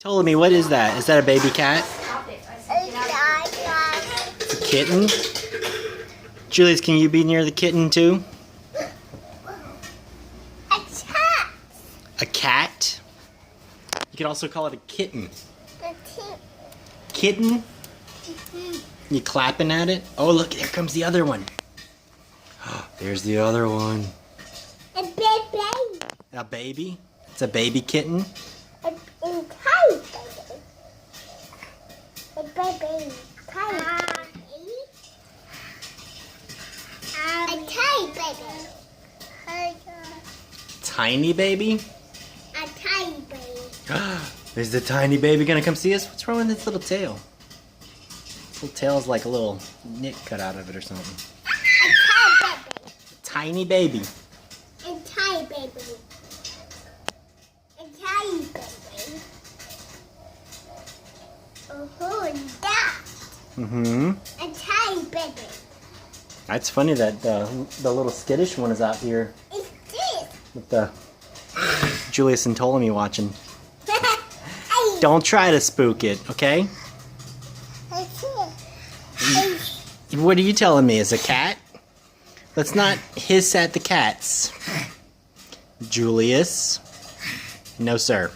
Ptolemy, what is that? Is that a baby cat? It's a kitten? Julius, can you be near the kitten too? A cat. A cat? You could also call it a kitten. The cat. Kitten? You clapping at it? Oh, look, here comes the other one. There's the other one. A baby. A baby? It's a baby kitten? A tiny baby. A baby. Tiny baby. A tiny baby. Tiny baby? A tiny baby. Is the tiny baby gonna come see us? What's wrong with its little tail? Its little tail's like a little nick cut out of it or something. A tiny baby. Tiny baby. A tiny baby. A tiny baby. That. Mm-hmm. A tiny baby. That's funny that the little skittish one is out here It's this. with the Julius and Ptolemy watching. Don't try to spook it, okay? What are you telling me? Is a cat? Let's not hiss at the cats. Julius. No, sir.